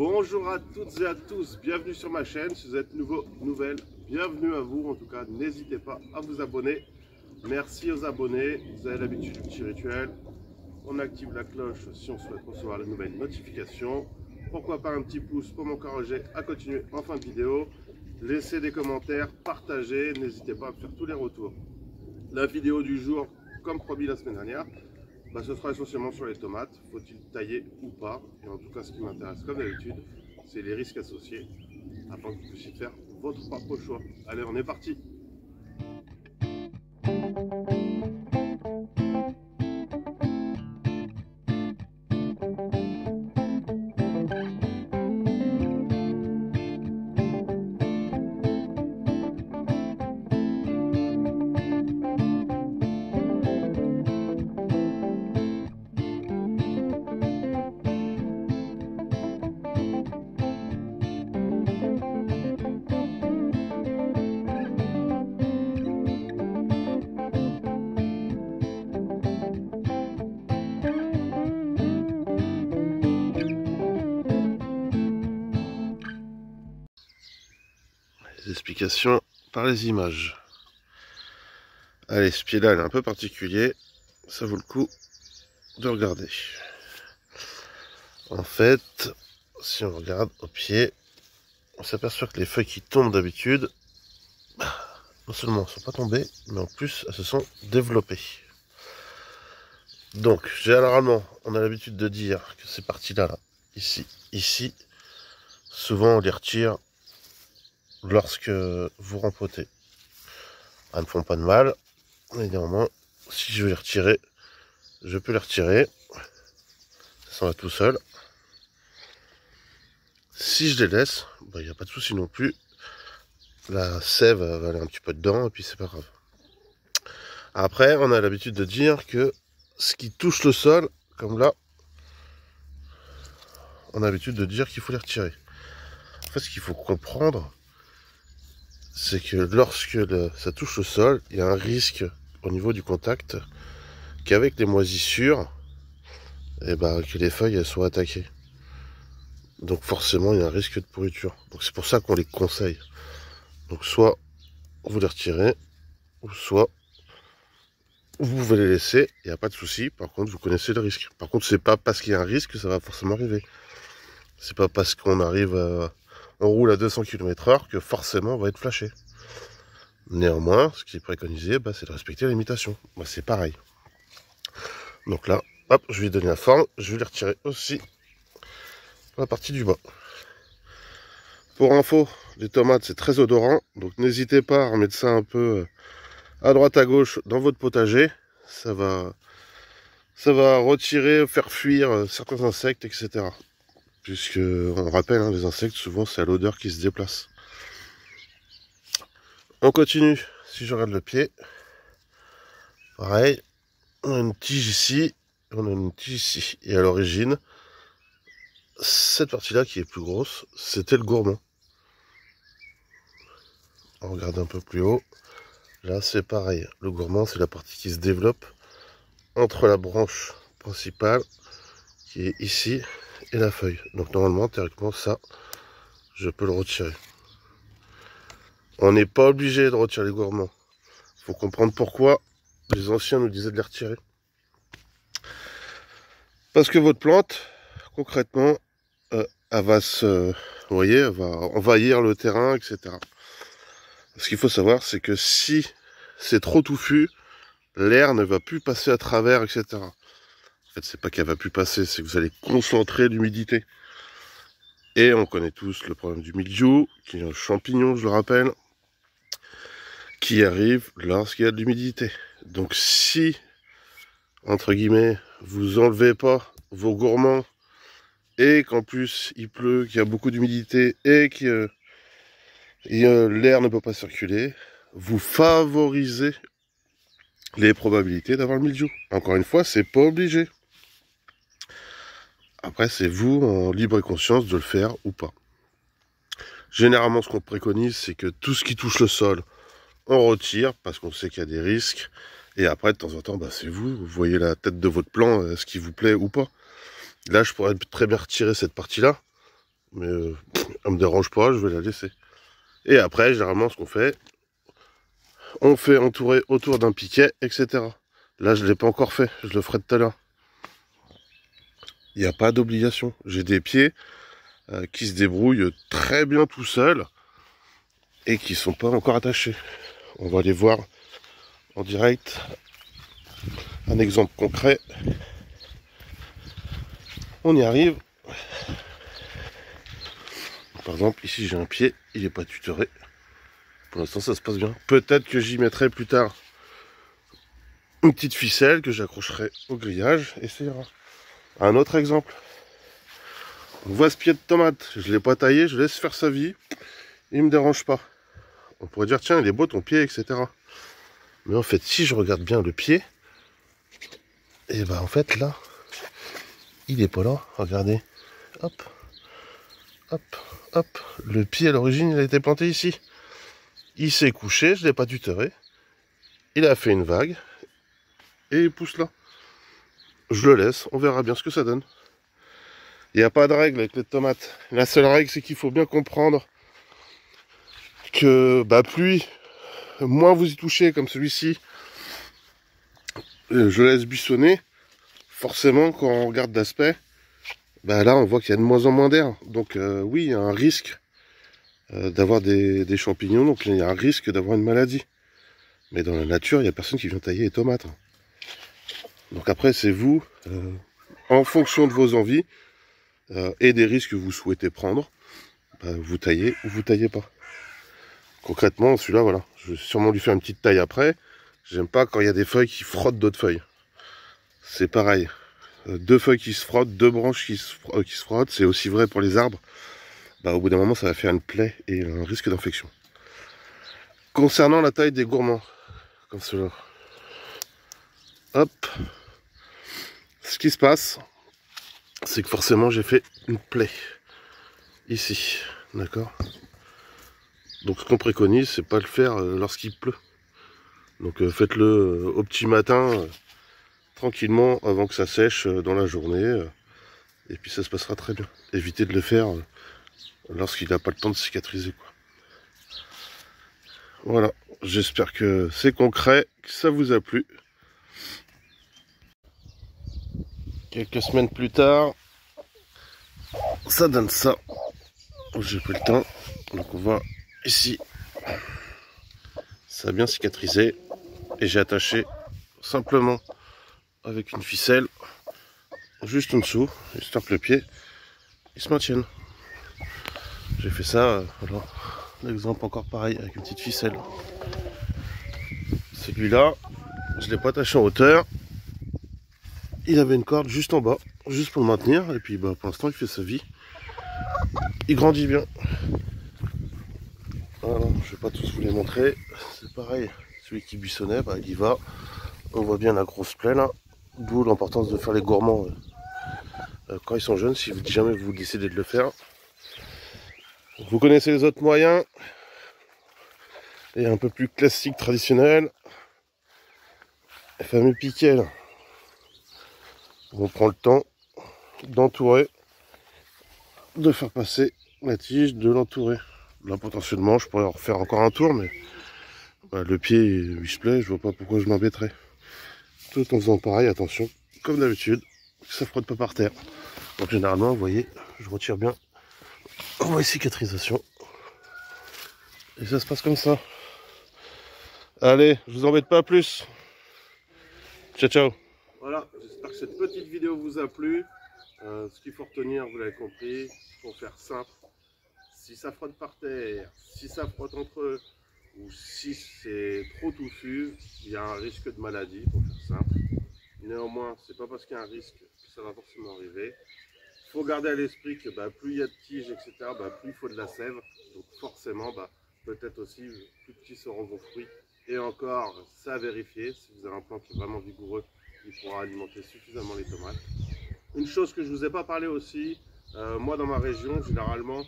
Bonjour à toutes et à tous, bienvenue sur ma chaîne. Si vous êtes nouvelle, bienvenue à vous. En tout cas, n'hésitez pas à vous abonner. Merci aux abonnés, vous avez l'habitude du petit rituel. On active la cloche si on souhaite recevoir les nouvelles notifications. Pourquoi pas un petit pouce pour m'encourager à continuer en fin de vidéo. Laissez des commentaires, partagez, n'hésitez pas à me faire tous les retours. La vidéo du jour, comme promis la semaine dernière, ce sera essentiellement sur les tomates. Faut-il tailler ou pas? Et en tout cas, ce qui m'intéresse comme d'habitude, c'est les risques associés, afin que vous puissiez faire votre propre choix. Allez, on est parti! Explications par les images. Allez, ce pied-là, il est un peu particulier. Ça vaut le coup de regarder. En fait, si on regarde au pied, on s'aperçoit que les feuilles qui tombent d'habitude, non seulement ne sont pas tombées, mais en plus, elles se sont développées. Donc, généralement, on a l'habitude de dire que ces parties-là, là, ici, souvent on les retire lorsque vous rempotez. Elles ne font pas de mal, mais néanmoins, si je veux les retirer, je peux les retirer. Ça s'en va tout seul. Si je les laisse, il n'y a pas de souci non plus. La sève va aller un petit peu dedans et puis c'est pas grave. Après, on a l'habitude de dire que ce qui touche le sol, comme là, on a l'habitude de dire qu'il faut les retirer. En fait, ce qu'il faut comprendre, c'est que lorsque ça touche le sol, il y a un risque au niveau du contact qu'avec les moisissures, que les feuilles elles soient attaquées. Donc forcément, il y a un risque de pourriture. Donc c'est pour ça qu'on les conseille. Donc soit vous les retirez, ou soit vous pouvez les laisser, il n'y a pas de souci. Par contre, vous connaissez le risque. Par contre, c'est pas parce qu'il y a un risque que ça va forcément arriver. C'est pas parce qu'on arrive on roule à 200 km/h que forcément on va être flashé. Néanmoins, ce qui est préconisé, c'est de respecter la limitation. C'est pareil. Donc là, hop, je vais lui donner la forme. Je vais les retirer aussi la partie du bas. Pour info, les tomates c'est très odorant, donc n'hésitez pas à remettre ça un peu à droite à gauche dans votre potager. Ça va retirer, faire fuir certains insectes, etc. Puisque on rappelle, les insectes souvent c'est à l'odeur qui se déplace. On continue. Si je regarde le pied, pareil, on a une tige ici, on a une tige ici. Et à l'origine, cette partie-là qui est plus grosse, c'était le gourmand. On regarde un peu plus haut. Là, c'est pareil. Le gourmand, c'est la partie qui se développe entre la branche principale, qui est ici, et la feuille. Donc normalement, théoriquement, ça, je peux le retirer. On n'est pas obligé de retirer les gourmands. Il faut comprendre pourquoi les anciens nous disaient de les retirer. Parce que votre plante, concrètement, elle va vous voyez, elle va envahir le terrain, etc. Ce qu'il faut savoir, c'est que si c'est trop touffu, l'air ne va plus passer à travers, etc. En fait, c'est pas qu'elle va plus passer, c'est que vous allez concentrer l'humidité. Et on connaît tous le problème du mildiou, qui est un champignon, je le rappelle, qui arrive lorsqu'il y a de l'humidité. Donc si, entre guillemets, vous enlevez pas vos gourmands, et qu'en plus il pleut, qu'il y a beaucoup d'humidité, et que l'air ne peut pas circuler, vous favorisez les probabilités d'avoir le mildiou. Encore une fois, c'est pas obligé. Après, c'est vous, en libre et conscience, de le faire ou pas. Généralement, ce qu'on préconise, c'est que tout ce qui touche le sol, on retire, parce qu'on sait qu'il y a des risques. Et après, de temps en temps, c'est vous voyez la tête de votre plant, ce qui vous plaît ou pas. Là, je pourrais très bien retirer cette partie-là. Mais elle me dérange pas, je vais la laisser. Et après, généralement, ce qu'on fait, on fait entourer autour d'un piquet, etc. Là, je ne l'ai pas encore fait, je le ferai tout à l'heure. Il n'y a pas d'obligation. J'ai des pieds qui se débrouillent très bien tout seuls et qui ne sont pas encore attachés. On va aller voir en direct un exemple concret. On y arrive. Par exemple, ici j'ai un pied, il n'est pas tutoré. Pour l'instant, ça se passe bien. Peut-être que j'y mettrai plus tard une petite ficelle que j'accrocherai au grillage et ça ira. Un autre exemple. On voit ce pied de tomate. Je ne l'ai pas taillé, je laisse faire sa vie. Il ne me dérange pas. On pourrait dire, tiens, il est beau ton pied, etc. Mais en fait, si je regarde bien le pied, et ben en fait, là, il n'est pas là. Regardez. Hop. Hop. Hop. Le pied, à l'origine, il a été planté ici. Il s'est couché, je ne l'ai pas tutoré. Il a fait une vague. Et il pousse là. Je le laisse, on verra bien ce que ça donne. Il n'y a pas de règle avec les tomates. La seule règle, c'est qu'il faut bien comprendre que moins vous y touchez, comme celui-ci, je laisse buissonner. Forcément, quand on regarde d'aspect, là, on voit qu'il y a de moins en moins d'air. Donc, oui, il y a un risque d'avoir des champignons. Donc, il y a un risque d'avoir une maladie. Mais dans la nature, il n'y a personne qui vient tailler les tomates. Donc, après, c'est vous, en fonction de vos envies, et des risques que vous souhaitez prendre, vous taillez ou vous taillez pas. Concrètement, celui-là, voilà, je vais sûrement lui faire une petite taille après. J'aime pas quand il y a des feuilles qui frottent d'autres feuilles. C'est pareil. Deux feuilles qui se frottent, deux branches qui se frottent, c'est aussi vrai pour les arbres. Au bout d'un moment, ça va faire une plaie et un risque d'infection. Concernant la taille des gourmands, comme cela, hop, ce qui se passe, c'est que forcément j'ai fait une plaie ici, d'accord. Donc ce qu'on préconise, c'est pas le faire lorsqu'il pleut. Donc faites-le au petit matin, tranquillement, avant que ça sèche dans la journée, et puis ça se passera très bien. Évitez de le faire lorsqu'il n'a pas le temps de cicatriser, quoi. Voilà, j'espère que c'est concret, que ça vous a plu. Quelques semaines plus tard, ça donne ça. J'ai pris le temps, donc on voit ici, ça a bien cicatrisé et j'ai attaché simplement avec une ficelle juste en dessous, histoire que le pied il se maintienne. J'ai fait ça, voilà, l'exemple encore pareil avec une petite ficelle. Celui-là, je l'ai pas attaché en hauteur, il avait une corde juste en bas, juste pour le maintenir, et puis pour l'instant il fait sa vie, il grandit bien. Voilà, je vais pas tous vous les montrer, c'est pareil, celui qui buissonnait, il y va, on voit bien la grosse plaie là, d'où l'importance de faire les gourmands quand ils sont jeunes, si jamais vous décidez de le faire. Vous connaissez les autres moyens, et un peu plus classique, traditionnel, les fameux piquets là. On prend le temps d'entourer, de faire passer la tige, de l'entourer. Là potentiellement je pourrais en refaire encore un tour, mais le pied il se plaît, je vois pas pourquoi je m'embêterais. Tout en faisant pareil, attention, comme d'habitude, que ça frotte pas par terre. Donc généralement, vous voyez, je retire bien. On voit cicatrisation. Et ça se passe comme ça. Allez, je vous embête pas plus. Ciao, ciao. Voilà, j'espère que cette petite vidéo vous a plu. Ce qu'il faut retenir, vous l'avez compris, il faut faire simple. Si ça frotte par terre, si ça frotte entre eux, ou si c'est trop touffu, il y a un risque de maladie, pour faire simple. Néanmoins, c'est pas parce qu'il y a un risque que ça va forcément arriver. Il faut garder à l'esprit que plus il y a de tiges, etc., plus il faut de la sève. Donc forcément, peut-être aussi, plus petits seront vos fruits. Et encore, ça à vérifier. Si vous avez un plant qui est vraiment vigoureux, il pourra alimenter suffisamment les tomates. Une chose que je ne vous ai pas parlé aussi, moi dans ma région, généralement,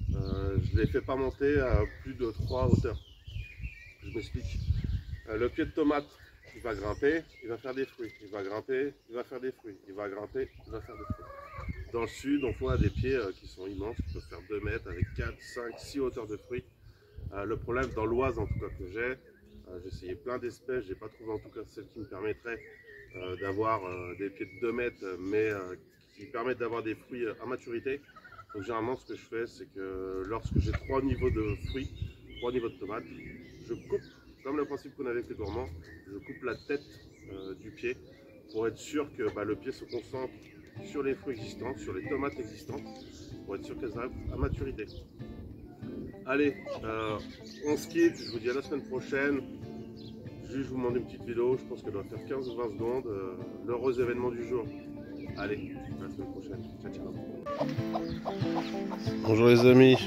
je ne les fais pas monter à plus de 3 hauteurs. Je m'explique. Le pied de tomate, il va grimper, il va faire des fruits. Il va grimper, il va faire des fruits. Il va grimper, il va faire des fruits. Dans le sud, on voit des pieds qui sont immenses, qui peuvent faire 2 mètres avec 4, 5, 6 hauteurs de fruits. Le problème dans l'Oise en tout cas que j'ai essayé plein d'espèces, j'ai pas trouvé en tout cas celle qui me permettrait d'avoir des pieds de 2 mètres, mais qui permettent d'avoir des fruits à maturité. Donc généralement ce que je fais, c'est que lorsque j'ai 3 niveaux de fruits, 3 niveaux de tomates, je coupe, comme le principe qu'on avait fait gourmand, je coupe la tête du pied pour être sûr que le pied se concentre sur les fruits existants, sur les tomates existantes, pour être sûr qu'elles arrivent à maturité. Allez, on se quitte, je vous dis à la semaine prochaine. Juste, je vous demande une petite vidéo, je pense qu'elle doit faire 15 ou 20 secondes. L'heureux événement du jour. Allez, à la semaine prochaine. Ciao, ciao. Bonjour les amis.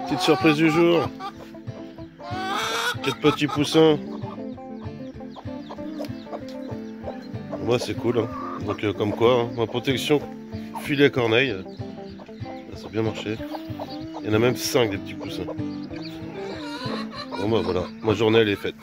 Petite surprise du jour. 4 petits poussins. Moi, c'est cool. Hein. Donc, comme quoi, hein, ma protection filet à corneille, ça a bien marché. Il y en a même 5 des petits poussins. Bon, voilà, ma journée elle est faite.